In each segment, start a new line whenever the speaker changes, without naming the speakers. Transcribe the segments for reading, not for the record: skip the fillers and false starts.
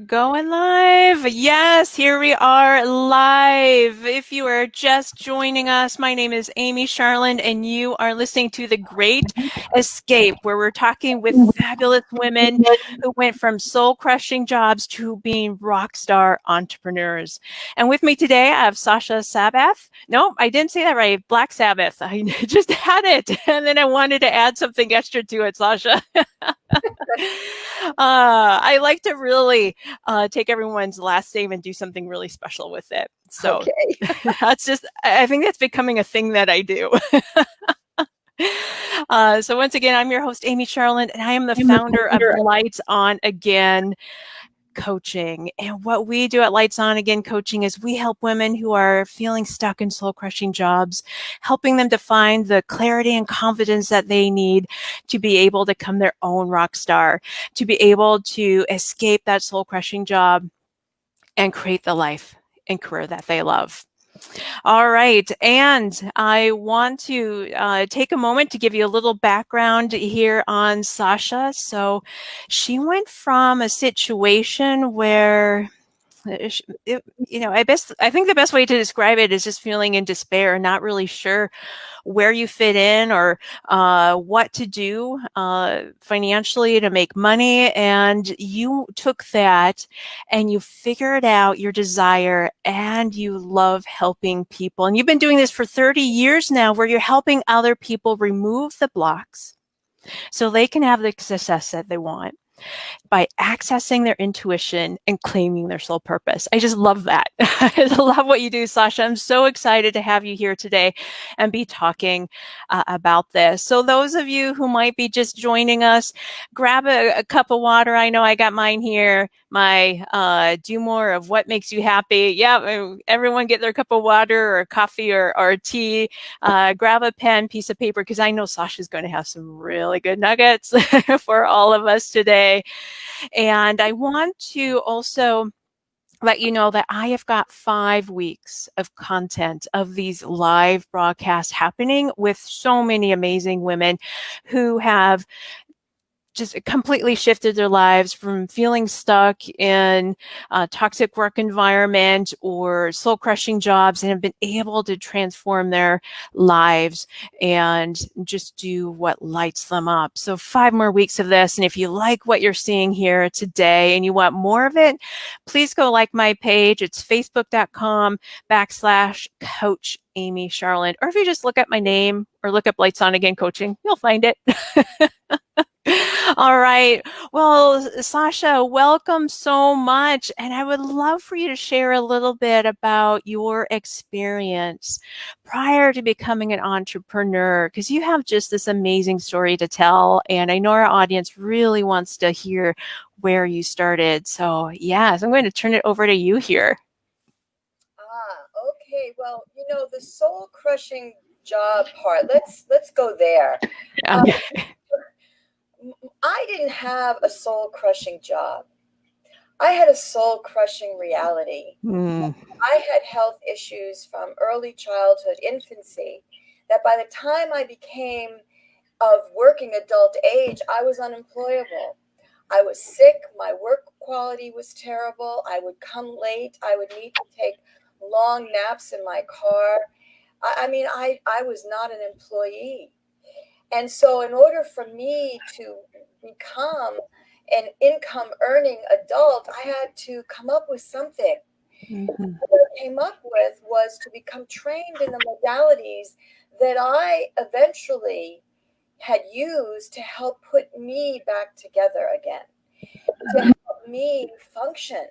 Going live. Yes, here we are live. If you are just joining us, my name is Amy Charland, and you are listening to The Great Escape, where we're talking with fabulous women who went from soul crushing jobs to being rock star entrepreneurs. And with me today, I have Sasha Sabbath. No, I didn't say that right. Black Sabbath. I just had it. And then I wanted to add something extra to it, Sasha. I like to really take everyone's last name and do something really special with it. So
Okay.
that's just, I think that's becoming a thing that I do. So once again, I'm your host, Amy Charland, and I am the founder of Lights On Again Coaching. And what we do at Lights On Again Coaching is we help women who are feeling stuck in soul crushing jobs, helping them to find the clarity and confidence that they need to be able to become their own rock star, to be able to escape that soul crushing job and create the life and career that they love. All right. And I want to take a moment to give you a little background here on Sasha. So she went from a situation where I think the best way to describe it is just feeling in despair, not really sure where you fit in or what to do financially to make money. And you took that and you figured out your desire and you love helping people. And you've been doing this for 30 years now, where you're helping other people remove the blocks so they can have the success that they want by accessing their intuition and claiming their soul purpose. I just love that. I love what you do, Sasha. I'm so excited to have you here today and be talking about this. So those of you who might be just joining us, grab a cup of water. I know I got mine here. My do more of what makes you happy. Yeah, everyone get their cup of water or coffee or tea. Grab a pen, piece of paper, because I know Sasha's going to have some really good nuggets for all of us today. And I want to also let you know that I have got 5 weeks of content of these live broadcasts happening with so many amazing women who have just completely shifted their lives from feeling stuck in a toxic work environment or soul crushing jobs and have been able to transform their lives and just do what lights them up. So 5 more weeks of this. And if you like what you're seeing here today and you want more of it, please go like my page. It's facebook.com/coach Amy Charland. Or if you just look at my name or look up Lights On Again Coaching, you'll find it. All right. Well, Sasha, welcome so much. And I would love for you to share a little bit about your experience prior to becoming an entrepreneur, because you have just this amazing story to tell. And I know our audience really wants to hear where you started. So, yes, I'm going to turn it over to you here.
Okay. Well, the soul crushing job part. Let's go there. Um,
Okay.
I didn't have a soul crushing job. I had a soul crushing reality.
Mm,
I had health issues from early childhood, infancy, that by the time I became of working adult age, I was unemployable. I was sick. My work quality was terrible. I would come late. I would need to take long naps in my car. I was not an employee. And so, in order for me to become an income earning adult, I had to come up with something.
mhm,
What I came up with was to become trained in the modalities that I eventually had used to help put me back together again, to help me function.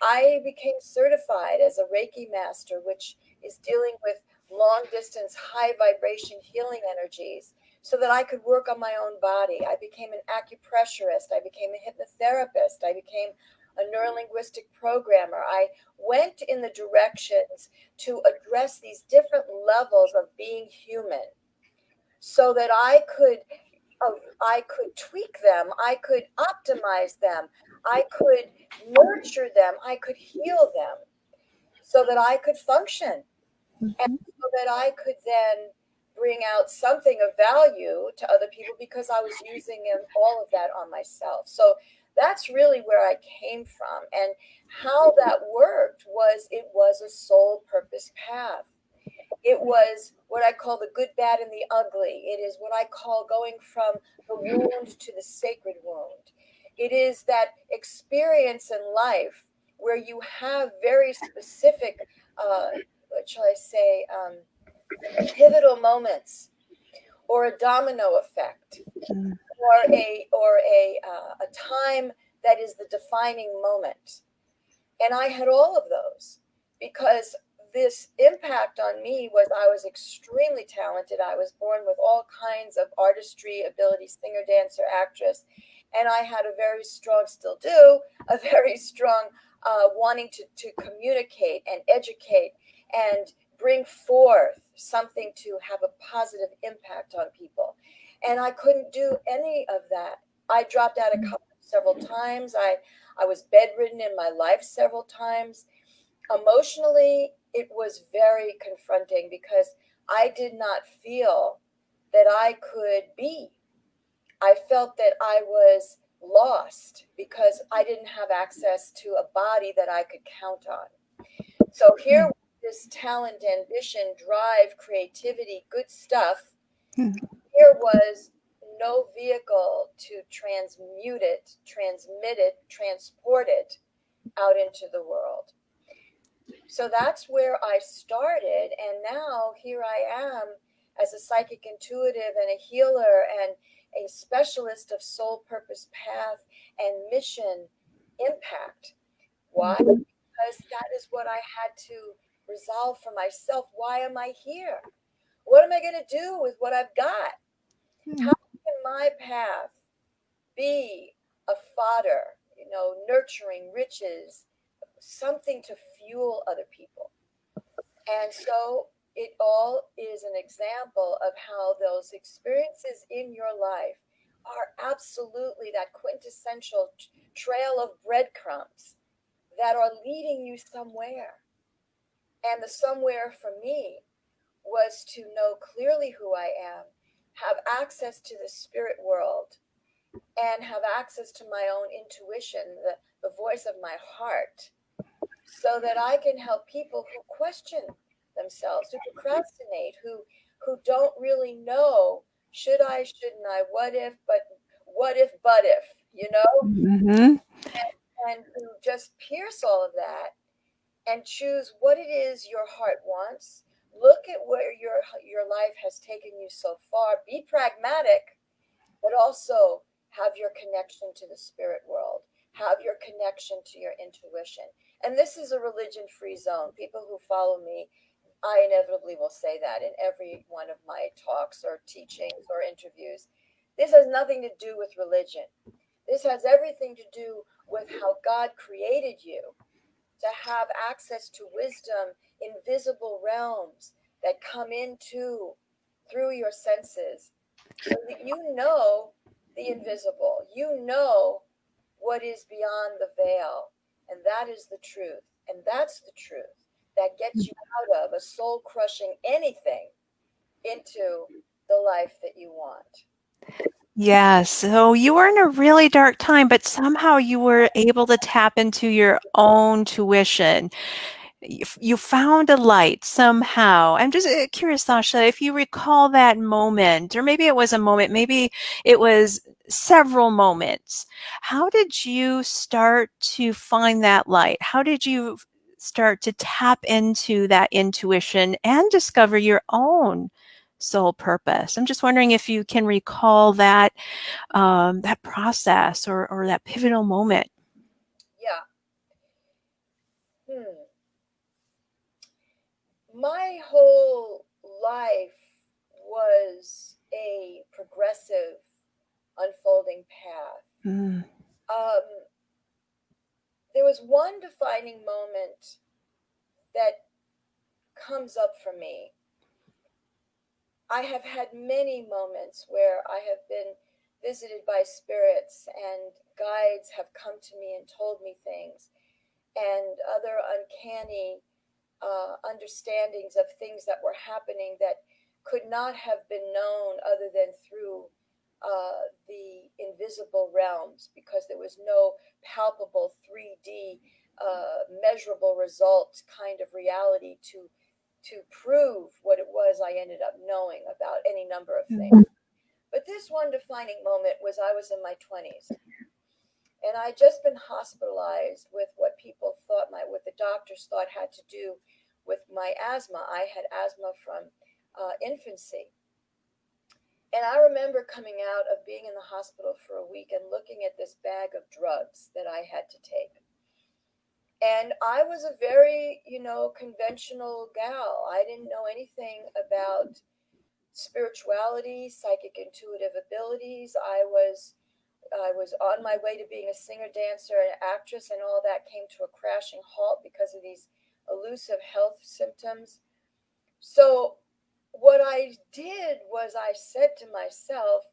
I became certified as a Reiki master, which is dealing with long distance, high vibration healing energies, so that I could work on my own body. I became an acupressurist. I became a hypnotherapist. I became a neurolinguistic programmer. I went in the directions to address these different levels of being human so that I could tweak them, I could optimize them, I could nurture them, I could heal them so that I could function and
mhm.
so that I could then bring out something of value to other people because I was using all of that on myself. So That's really where I came from. And how that worked was it was a soul purpose path. It was what I call the good, bad, and the ugly. It is what I call going from the wound to the sacred wound. It is that experience in life where you have very specific, what shall I say, pivotal moments, or a domino effect,
Mm.
or a time that is the defining moment. And I had all of those because this impact on me was I was extremely talented. I was born with all kinds of artistry, ability, singer, dancer, actress. And I had a very strong, still do, a very strong wanting to communicate and educate and bring forth something to have a positive impact on people. And I couldn't do any of that. I dropped out of college several times. I was bedridden in my life several times. Emotionally, it was very confronting because I did not feel that I could be. I felt that I was lost because I didn't have access to a body that I could count on. So here was this talent, ambition, drive, creativity, good stuff. Here was no vehicle to transmute it, transmit it, transport it out into the world. So that's where I started. And now here I am as a psychic intuitive and a healer and a specialist of soul purpose path and mission impact. Why? Because that is what I had to resolve for myself. Why am I here? What am I going to do with what I've got? How can my path be a fodder, nurturing riches, something to fuel other people? And so it all is an example of how those experiences in your life are absolutely that quintessential trail of breadcrumbs that are leading you somewhere. And the somewhere for me was to know clearly who I am, have access to the spirit world, and have access to my own intuition, the voice of my heart, so that I can help people who question themselves, who procrastinate, who don't really know, should I, shouldn't I, what if, but if,
Mm-hmm.
and who just pierce all of that and choose what it is your heart wants. Look at where your life has taken you so far. Be pragmatic, but also have your connection to the spirit world, have your connection to your intuition. And this is a religion-free zone. People who follow me, I inevitably will say that in every one of my talks or teachings or interviews. This has nothing to do with religion. This has everything to do with how God created you to have access to wisdom in visible realms that come into through your senses, so that you know the invisible, you know what is beyond the veil, and that is the truth. And that's the truth that gets you out of a soul crushing anything into the life that you want.
Yes. So you were in a really dark time, but somehow you were able to tap into your own tuition. You found a light somehow. I'm just curious, Sasha, if you recall that moment, or maybe it was a moment, maybe it was several moments. How did you start to find that light? How did you start to tap into that intuition and discover your own soul purpose? I'm just wondering if you can recall that process or that pivotal moment.
Yeah. Hmm. My whole life was a progressive unfolding path.
Mm.
Um, there was one defining moment that comes up for me. I have had many moments where I have been visited by spirits and guides have come to me and told me things, and other uncanny understandings of things that were happening that could not have been known other than through the invisible realms, because there was no palpable 3D measurable result kind of reality to prove what it was I ended up knowing about any number of things. But this one defining moment was I was in my 20s, and I'd just been hospitalized with what what the doctors thought had to do with my asthma. I had asthma from infancy. And I remember coming out of being in the hospital for a week and looking at this bag of drugs that I had to take. And I was a very, conventional gal. I didn't know anything about spirituality, psychic intuitive abilities. I was on my way to being a singer, dancer, and actress, and all that came to a crashing halt because of these elusive health symptoms. So what I did was I said to myself,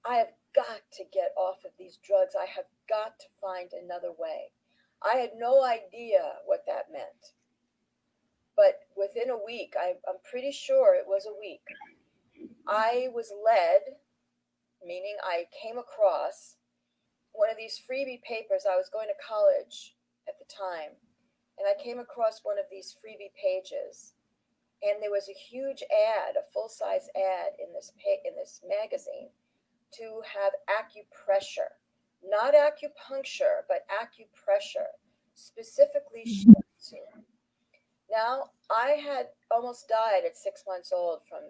I have got to get off of these drugs. I have got to find another way. I had no idea what that meant. But within a week, I'm pretty sure it was a week, I was led, meaning I came across one of these freebie papers. I was going to college at the time, and I came across one of these freebie pages, and there was a huge ad, a full-size ad in this magazine to have acupressure, not acupuncture, but acupressure, specifically shiatsu. Now, I had almost died at 6 months old from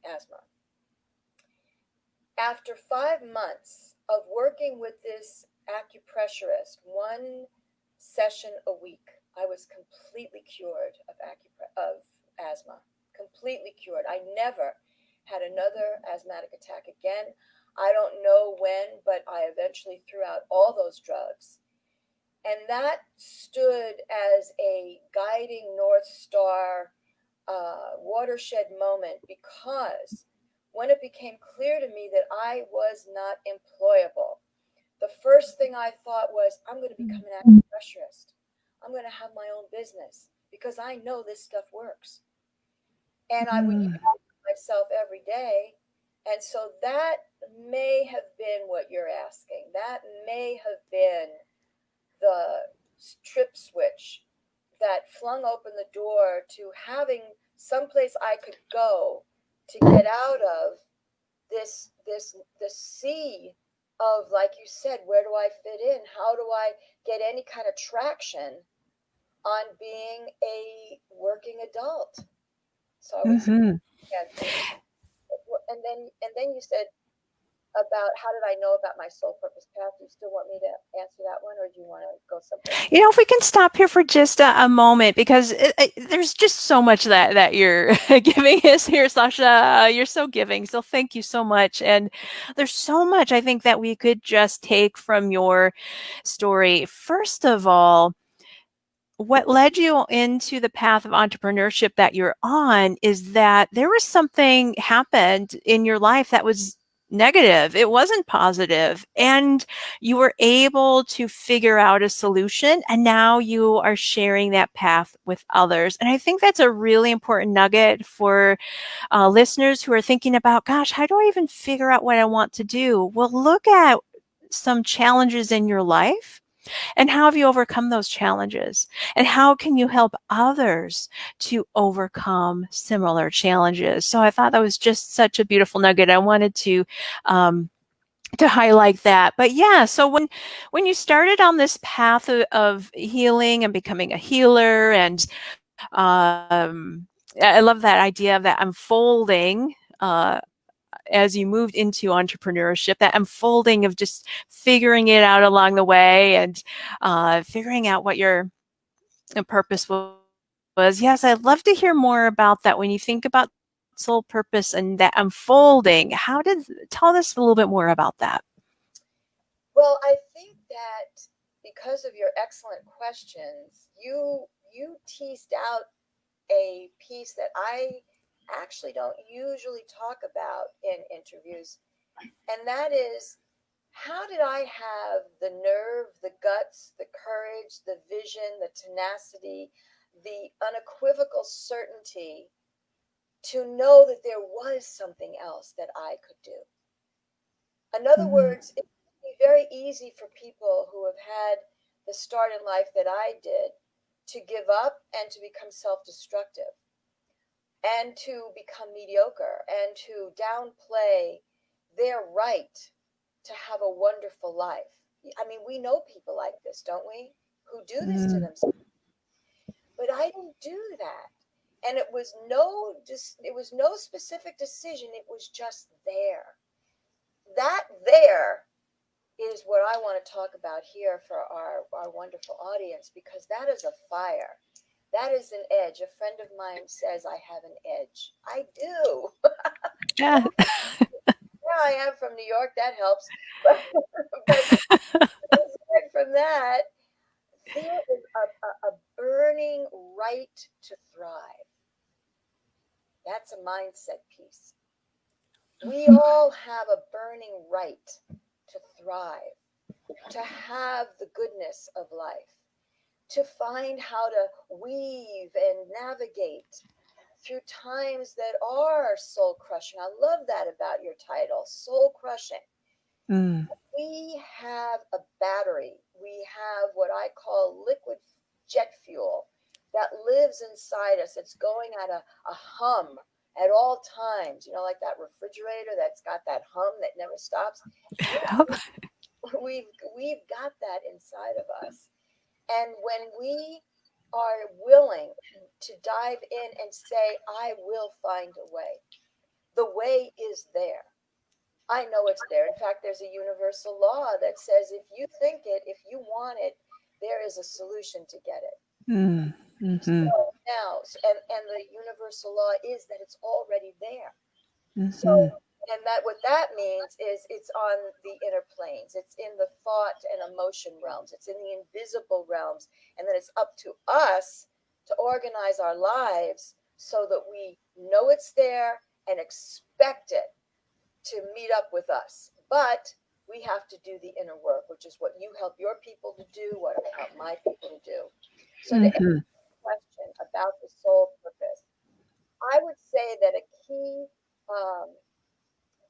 asthma. After 5 months of working with this acupressurist, one session a week, I was completely cured of asthma. Completely cured. I never had another asthmatic attack again. I don't know when, but I eventually threw out all those drugs. And that stood as a guiding North Star watershed moment, because when it became clear to me that I was not employable, the first thing I thought was, I'm going to become an acupressurist. I'm going to have my own business because I know this stuff works. And I would talk to myself every day. And so that may have been what you're asking. That may have been the trip switch that flung open the door to having someplace I could go to get out of this sea of, like you said, where do I fit in? How do I get any kind of traction on being a working adult? So I would say,
Mm-hmm.
yeah, and then you said about how did I know about my soul purpose path? Do you still want me to answer that one, or do you want to go someplace else?
If we can stop here for just a moment, because there's just so much that you're giving us here, Sasha. You're so giving. So thank you so much. And there's so much I think that we could just take from your story. First of all, what led you into the path of entrepreneurship that you're on is that there was something happened in your life that was negative. It wasn't positive. And you were able to figure out a solution. And now you are sharing that path with others. And I think that's a really important nugget for listeners who are thinking about, gosh, how do I even figure out what I want to do? Well, look at some challenges in your life. And how have you overcome those challenges? And how can you help others to overcome similar challenges? So I thought that was just such a beautiful nugget. I wanted to highlight that. But yeah, so when you started on this path of healing and becoming a healer, and I love that idea of that unfolding. As you moved into entrepreneurship, that unfolding of just figuring it out along the way, and figuring out what your purpose was. Yes, I'd love to hear more about that. When you think about soul purpose and that unfolding, tell us a little bit more about that?
Well, I think that because of your excellent questions, you teased out a piece that I actually don't usually talk about in interviews, and that is, how did I have the nerve, the guts, the courage, the vision, the tenacity, the unequivocal certainty to know that there was something else that I could do? In other
Mhm.
words, it would be very easy for people who have had the start in life that I did to give up and to become self destructive and to become mediocre and to downplay their right to have a wonderful life. I mean, we know people like this, don't we? Who do this to
Mm.
themselves. But I didn't do that. And it was no specific decision, it was just there. That there is what I want to talk about here for our wonderful audience, because that is a fire. That is an edge. A friend of mine says I have an edge. I do.
Yeah.
Yeah, I am from New York. That helps. But aside from that, there is a burning right to thrive. That's a mindset piece. We all have a burning right to thrive, to have the goodness of life, to find how to weave and navigate through times that are soul crushing. I love that about your title, soul crushing.
Mm.
We have a battery, we have what I call liquid jet fuel that lives inside us. It's going at a hum at all times, like that refrigerator that's got that hum that never stops. We've got that inside of us. And when we are willing to dive in and say, I will find a way, the way is there. I know it's there. In fact, there's a universal law that says if you think it, if you want it, there is a solution to get it.
Mm. Mhm.
So now, and the universal law is that it's already there. So,
Mhm.
and that what that means is it's on the inner planes. It's in the thought and emotion realms. It's in the invisible realms, and then it's up to us to organize our lives so that we know it's there and expect it to meet up with us. But we have to do the inner work, which is what you help your people to do, what I help my people to do. So to answer
Mhm.
the question about the soul purpose, I would say that a key um,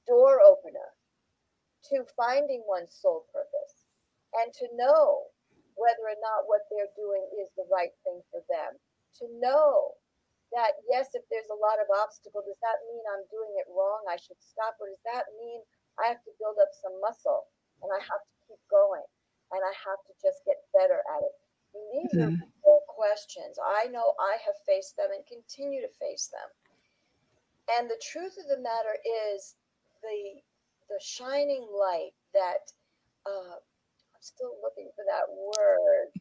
door opener to finding one's soul purpose and to know whether or not what they're doing is the right thing for them. To know that, yes, if there's a lot of obstacle, does that mean I'm doing it wrong? I should stop. Or does that mean I have to build up some muscle and I have to keep going and I have to just get better at it? And these are
Mm.
real questions. I know I have faced them and continue to face them. And the truth of the matter is the shining light that I'm still looking for that word.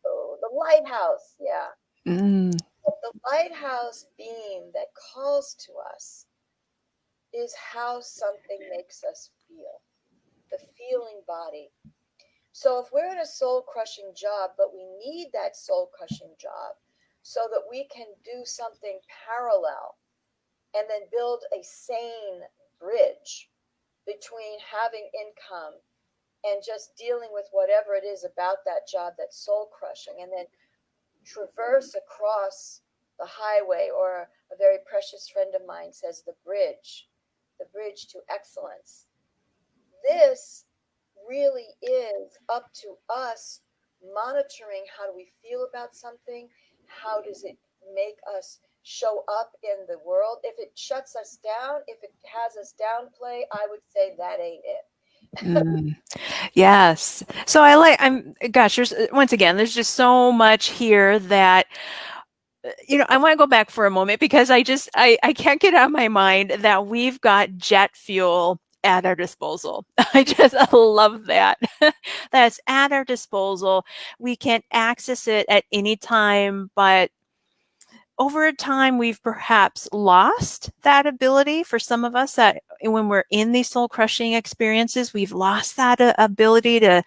Oh, the lighthouse, yeah.
Mm.
The lighthouse beam that calls to us is how something makes us feel, the feeling body. So if we're in a soul crushing job, but we need that soul crushing job so that we can do something parallel and then build a sane bridge between having income and just dealing with whatever it is about that job that's soul crushing, and then traverse across the highway, or a very precious friend of mine says the bridge to excellence. This really is up to us monitoring how do we feel about something, how does it make us show up in the world. If it shuts us down, if it has us downplay, I would say that ain't it.
Mm. Yes. So gosh, once again, there's just so much here that, I want to go back for a moment because I can't get out of my mind that we've got jet fuel at our disposal. I just love that. That's at our disposal. We can access it at any time, but over time, we've perhaps lost that ability for some of us that when we're in these soul crushing experiences, we've lost that ability to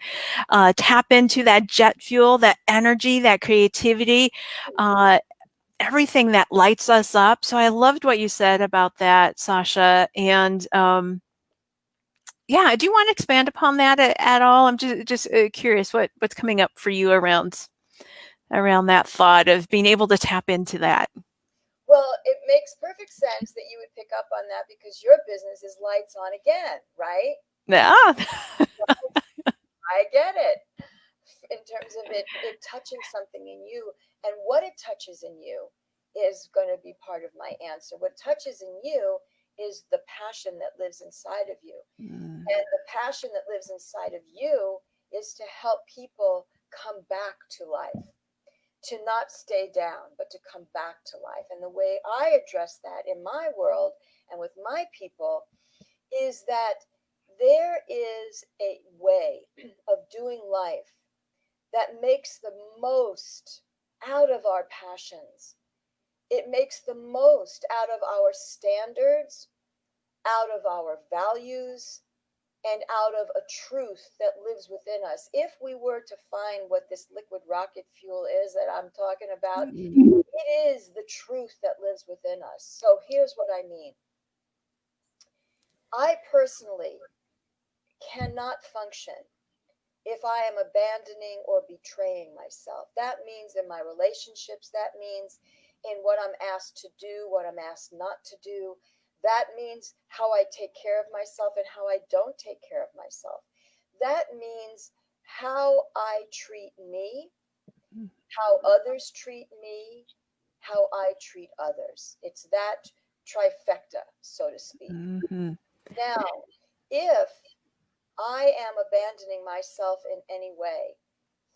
tap into that jet fuel, that energy, that creativity, uh, everything that lights us up. So I loved what you said about that, Sasha. And yeah, do you want to expand upon that at all? I'm just curious what's coming up for you around that thought of being able to tap into that.
Well, it makes perfect sense that you would pick up on that because your business is lights on again, right?
Yeah.
I get it. In terms of it touching something in you, and what it touches in you is going to be part of my answer. What touches in you is the passion that lives inside of you.
Mm.
And the passion that lives inside of you is to help people come back to life, to not stay down, but to come back to life. And the way I address that in my world and with my people is that there is a way of doing life that makes the most out of our passions. It makes the most out of our standards, out of our values, and out of a truth that lives within us. If we were to find what this liquid rocket fuel is that I'm talking about, it is the truth that lives within us. So here's what I mean. I personally cannot function if I am abandoning or betraying myself. That means in my relationships, that means in what I'm asked to do, what I'm asked not to do. That means how I take care of myself and how I don't take care of myself. That means how I treat me, how others treat me, how I treat others. It's that trifecta, so to speak.
Mm-hmm.
Now, if I am abandoning myself in any way,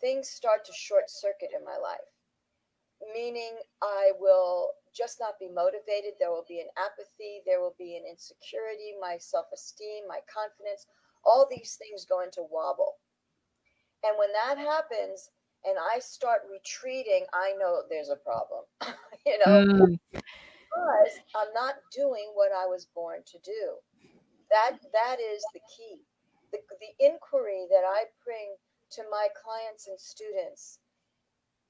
things start to short circuit in my life, meaning I will just not be motivated. There will be an apathy, there will be an insecurity, my self esteem, my confidence, all these things go into wobble. And when that happens and I start retreating, I know there's a problem, you know,
Mm.
because I'm not doing what I was born to do. That is the key. The inquiry that I bring to my clients and students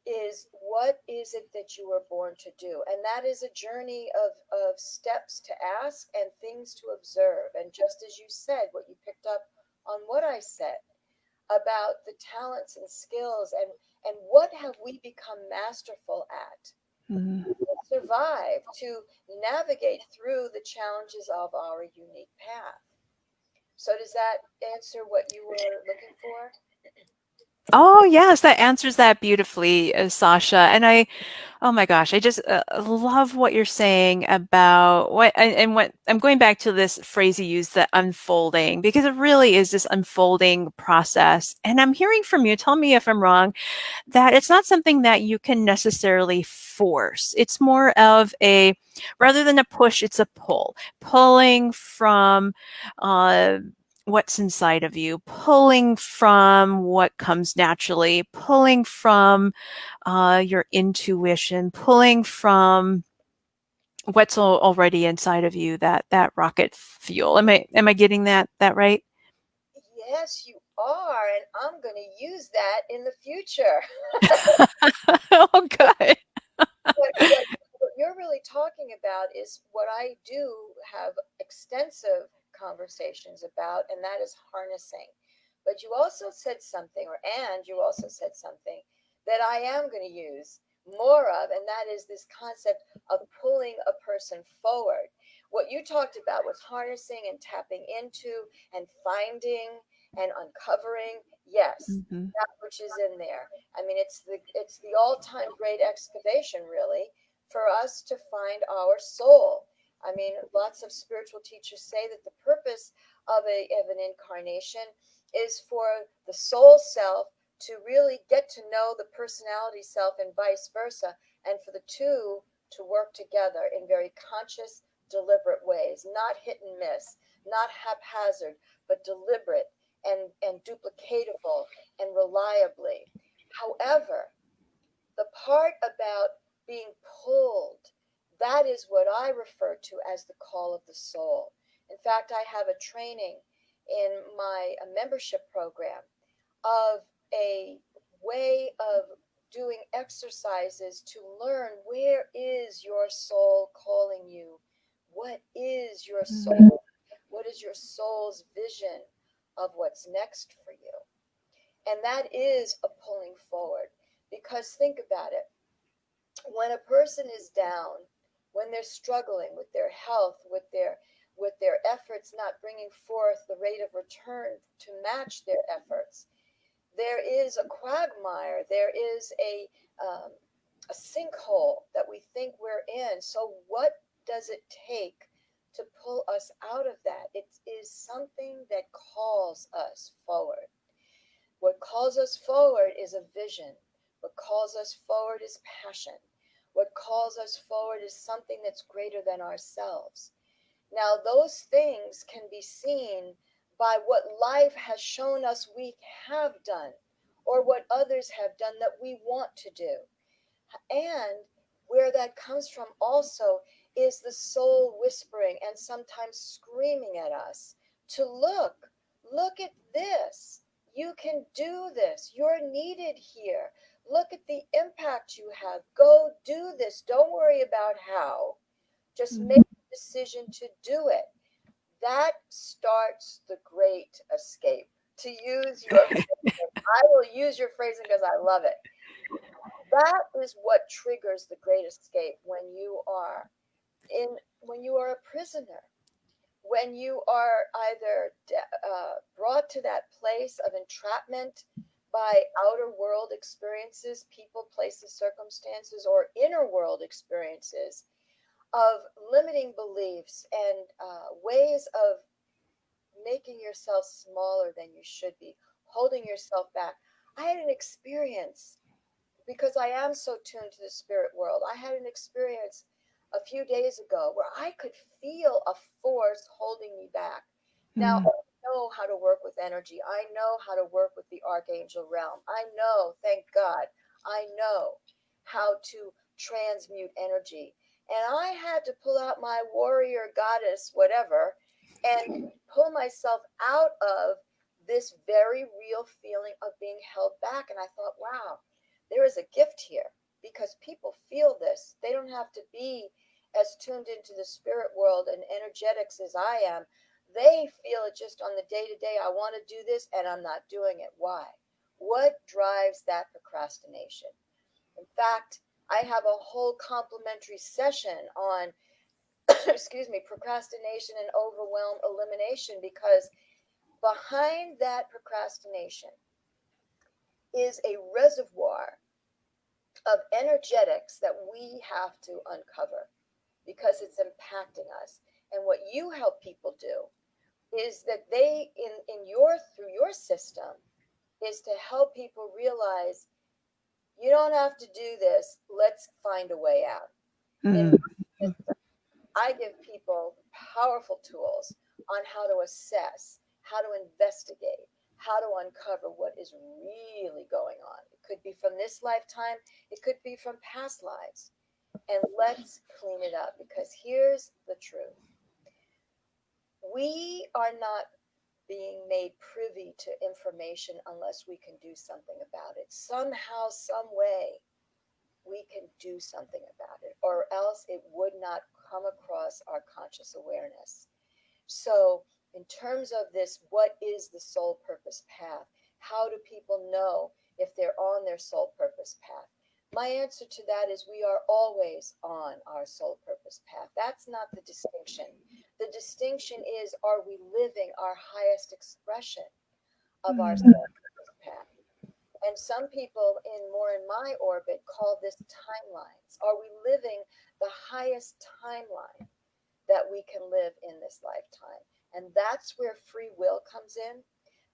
is, what is it that you were born to do? And that is a journey of steps to ask and things to observe. And just as you said, what you picked up on what I said about the talents and skills, and what have we become masterful at
Mm.
to survive, to navigate through the challenges of our unique path. So does that answer what you were looking for?
Oh, yes, that answers that beautifully, Sasha. And oh my gosh, I just love what you're saying about and what I'm going back to this phrase you used, the unfolding, because it really is this unfolding process. And I'm hearing from you, tell me if I'm wrong, that it's not something that you can necessarily force. It's more of rather than a push, it's a pull, pulling from uh, what's inside of you, pulling from what comes naturally, pulling from your intuition, pulling from what's already inside of you, that rocket fuel. Am I getting that right?
Yes, you are, and I'm going to use that in the future.
Oh, good.
What you're really talking about is what I do have extensive conversations about, and that is harnessing. But you also said something, and you also said something that I am going to use more of, and that is this concept of pulling a person forward. What you talked about was harnessing and tapping into and finding and uncovering. Yes,
Hmm.
that which is in there. I mean, it's the all-time great excavation, really, for us to find our soul. I mean, lots of spiritual teachers say that the purpose of an incarnation is for the soul self to really get to know the personality self and vice versa, and for the two to work together in very conscious, deliberate ways, not hit and miss, not haphazard, but deliberate and duplicatable and reliably. However, the part about being pulled, that is what I refer to as the call of the soul. In fact, I have a training in my membership program of a way of doing exercises to learn, where is your soul calling you? What is your soul? What is your soul's vision of what's next for you? And that is a pulling forward. Because think about it, when a person is down, when they're struggling with their health, with with their efforts not bringing forth the rate of return to match their efforts, there is a quagmire, there is a sinkhole that we think we're in. So, what does it take to pull us out of that? It is something that calls us forward. What calls us forward is a vision. What calls us forward is passion. What calls us forward is something that's greater than ourselves. Now, those things can be seen by what life has shown us we have done, or what others have done that we want to do. And where that comes from also is the soul whispering and sometimes screaming at us to look at this. You can do this. You're needed here. Look at the impact you have. Go do this. Don't worry about how. Just make the decision to do it. That starts the great escape. To use your phrasing, I will use your phrasing because I love it. That is what triggers the great escape when you are a prisoner, when you are either brought to that place of entrapment by outer world experiences, people, places, circumstances, or inner world experiences of limiting beliefs and ways of making yourself smaller than you should be, holding yourself back. I had an experience because I am so tuned to the spirit world. I had an experience a few days ago where I could feel a force holding me back. Now, I know how to work with energy. I know how to work with the archangel realm. I know, thank God, I know how to transmute energy. And I had to pull out my warrior goddess, whatever, and pull myself out of this very real feeling of being held back. And I thought, wow, there is a gift here because people feel this. They don't have to be as tuned into the spirit world and energetics as I am. They feel it just on the day to day. I want to do this and I'm not doing it. Why? What drives that procrastination? In fact, I have a whole complimentary session on, excuse me, procrastination and overwhelm elimination, because behind that procrastination is a reservoir of energetics that we have to uncover because it's impacting us. And what you help people do is that they in your through your system is to help people realize you don't have to do this. Let's find a way out. In my system, I give people powerful tools on how to assess, how to investigate, how to uncover what is really going on. It could be from this lifetime, it could be from past lives. And let's clean it up, because here's the truth. We are not being made privy to information unless we can do something about it. Somehow, some way, we can do something about it, or else it would not come across our conscious awareness. So, in terms of this, what is the soul purpose path? How do people know if they're on their soul purpose path? My answer to that is we are always on our soul purpose path. That's not the distinction. The distinction is, are we living our highest expression of our soul purpose path? And some people in my orbit call this timelines. Are we living the highest timeline that we can live in this lifetime? And that's where free will comes in.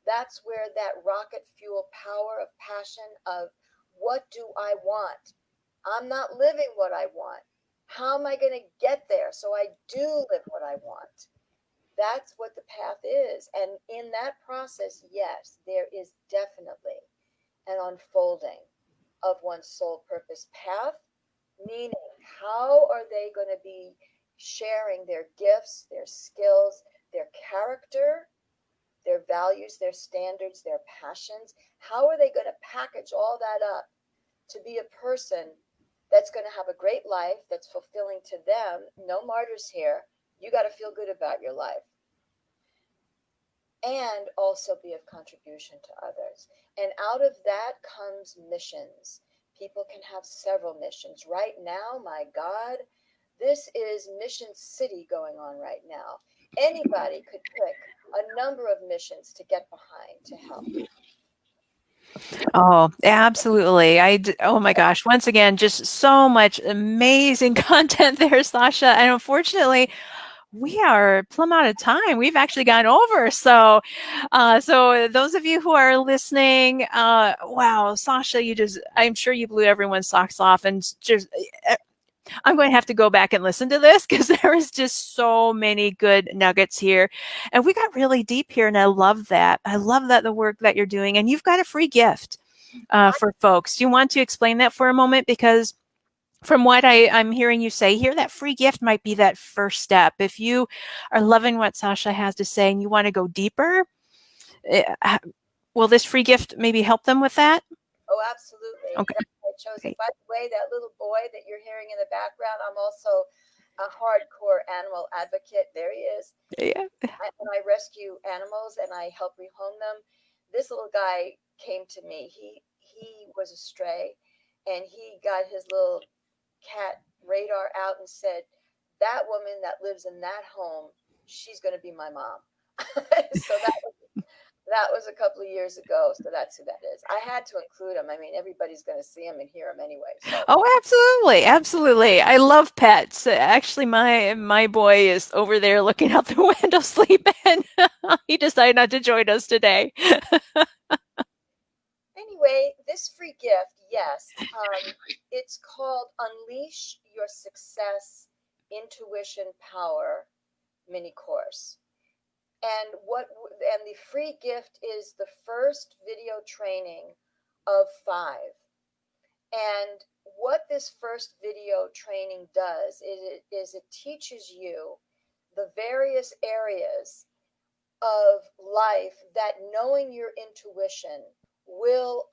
That's where that rocket fuel power of passion of, what do I want? I'm not living what I want. How am I going to get there so I do live what I want? That's what the path is. And in that process, yes, there is definitely an unfolding of one's soul purpose path, meaning how are they going to be sharing their gifts, their skills, their character, their values, their standards, their passions. How are they going to package all that up to be a person that's going to have a great life, that's fulfilling to them? No martyrs here. You got to feel good about your life, and also be of contribution to others. And out of that comes missions. People can have several missions. Right now, my God, this is Mission City going on right now. Anybody could pick a number of missions to get behind to help.
Oh, absolutely. Oh my gosh. Once again, just so much amazing content there, Sasha. And unfortunately, we are plumb out of time. We've actually gone over. So those of you who are listening, wow, Sasha, I'm sure you blew everyone's socks off and just, I'm going to have to go back and listen to this because there is just so many good nuggets here. And we got really deep here, and I love that. I love that the work that you're doing, and you've got a free gift for folks. Do you want to explain that for a moment? Because from what I'm hearing you say here, that free gift might be that first step. If you are loving what Sasha has to say and you want to go deeper, will this free gift maybe help them with that?
Oh, absolutely.
Okay.
That's why I chose it.
Great.
By the way, that little boy that you're hearing in the background, I'm also a hardcore animal advocate. There he is.
Yeah.
And I rescue animals and I help rehome them. This little guy came to me. He was a stray, and he got his little cat radar out and said, "That woman that lives in that home, she's going to be my mom." So that was a couple of years ago. So that's who that is. I had to include him. I mean, everybody's going to see him and hear him anyway. So.
Oh, absolutely, absolutely. I love pets. Actually, my boy is over there looking out the window sleeping. He decided not to join us today.
Anyway, this free gift, yes, it's called Unleash Your Success Intuition Power mini course. And the free gift is the first video training of 5. And what this first video training does is it teaches you the various areas of life that knowing your intuition will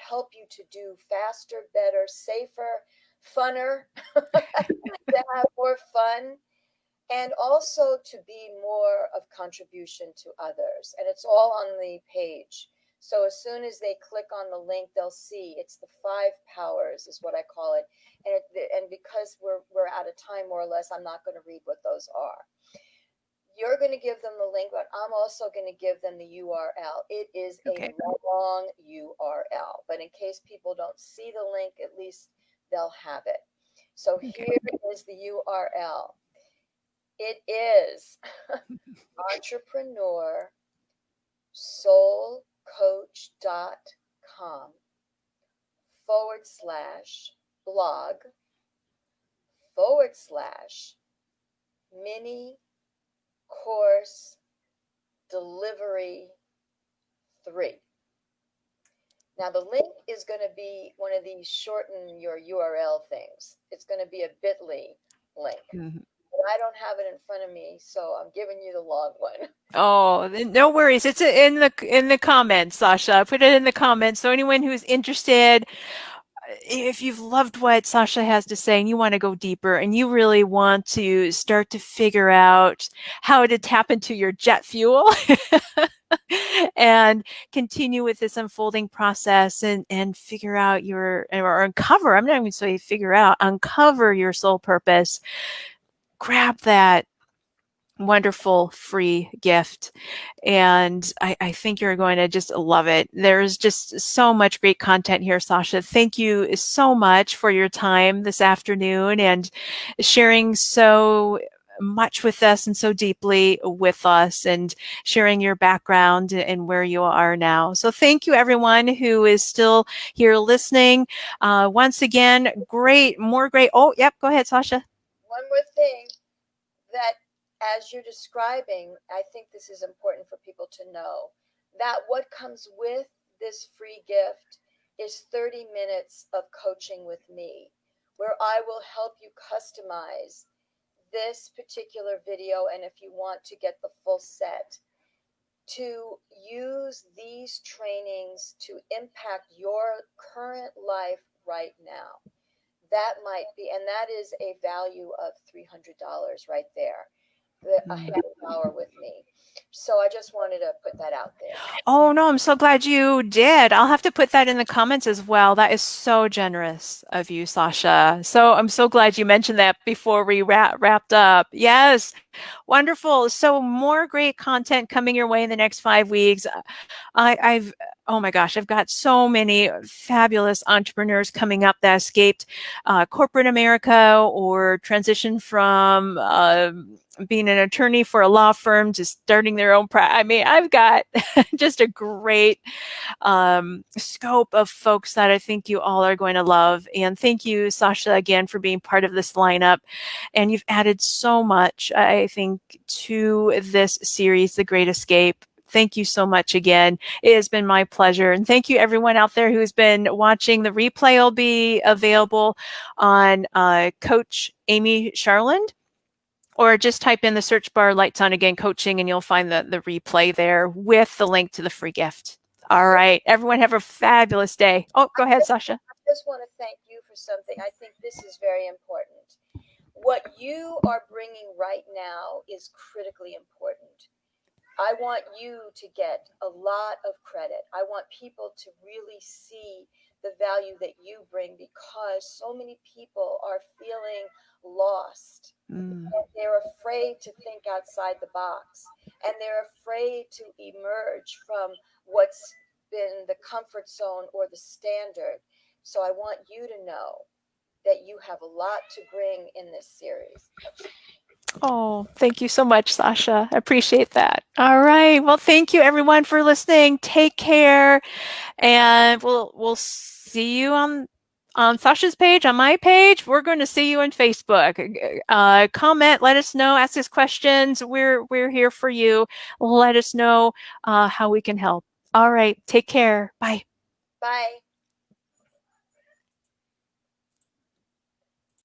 help you to do faster, better, safer, funner, to have more fun, and also to be more of contribution to others. And it's all on the page. So as soon as they click on the link, they'll see it's the 5 powers is what I call it. And because we're out of time more or less, I'm not going to read what those are. You're going to give them the link, but I'm also going to give them the URL. It is
Okay.
a long URL, but in case people don't see the link, at least they'll have it. So
Okay.
here is the URL. It is entrepreneursoulcoach.com/blog/mini course delivery 3. Now the link is going to be one of these shorten your URL things. It's going to be a bit.ly link.
Mm-hmm.
I don't have it in front of me, so I'm giving you the long one.
Oh, no worries. It's in the comments, Sasha. Put it in the comments. So anyone who's interested, if you've loved what Sasha has to say and you want to go deeper and you really want to start to figure out how to tap into your jet fuel and continue with this unfolding process and figure out or uncover, I'm not even saying figure out, uncover your soul purpose, grab that wonderful free gift. And I think you're going to just love it. There's just so much great content here, Sasha. Thank you so much for your time this afternoon and sharing so much with us and so deeply with us and sharing your background and where you are now. So thank you everyone who is still here listening. Once again, more great. Oh, yep. Go ahead, Sasha.
One more thing that as you're describing, I think this is important for people to know that what comes with this free gift is 30 minutes of coaching with me, where I will help you customize this particular video. And if you want to get the full set, to use these trainings to impact your current life right now. That might be, and that is a value of $300 right there. I hour with me. So I just wanted to put that out there.
Oh, no, I'm so glad you did. I'll have to put that in the comments as well. That is so generous of you, Sasha. So I'm so glad you mentioned that before we wrapped up. Yes, wonderful. So more great content coming your way in the next 5 weeks. I've oh my gosh, I've got so many fabulous entrepreneurs coming up that escaped corporate America or transitioned from being an attorney for a law firm to starting their own practice. I mean, I've got just a great scope of folks that I think you all are going to love. And thank you, Sasha, again for being part of this lineup. And you've added so much, I think, to this series, The Great Escape. Thank you so much again. It has been my pleasure. And thank you everyone out there who's been watching. The replay will be available on Coach Amy Charland, or just type in the search bar Lights On Again Coaching and you'll find the replay there with the link to the free gift. All right. Everyone have a fabulous day. Oh, go ahead, Sasha.
I just want to thank you for something. I think this is very important. What you are bringing right now is critically important. I want you to get a lot of credit. I want people to really see the value that you bring, because so many people are feeling lost. And they're afraid to think outside the box, and they're afraid to emerge from what's been the comfort zone or the standard. So I want you to know that you have a lot to bring in this series.
Oh, thank you so much, Sasha. I appreciate that. All right. Well, thank you everyone for listening. Take care, and we'll see you on Sasha's page, on my page. We're going to see you on Facebook. Comment, let us know, ask us questions. We're here for you. Let us know how we can help. All right. Take care. Bye.
Bye.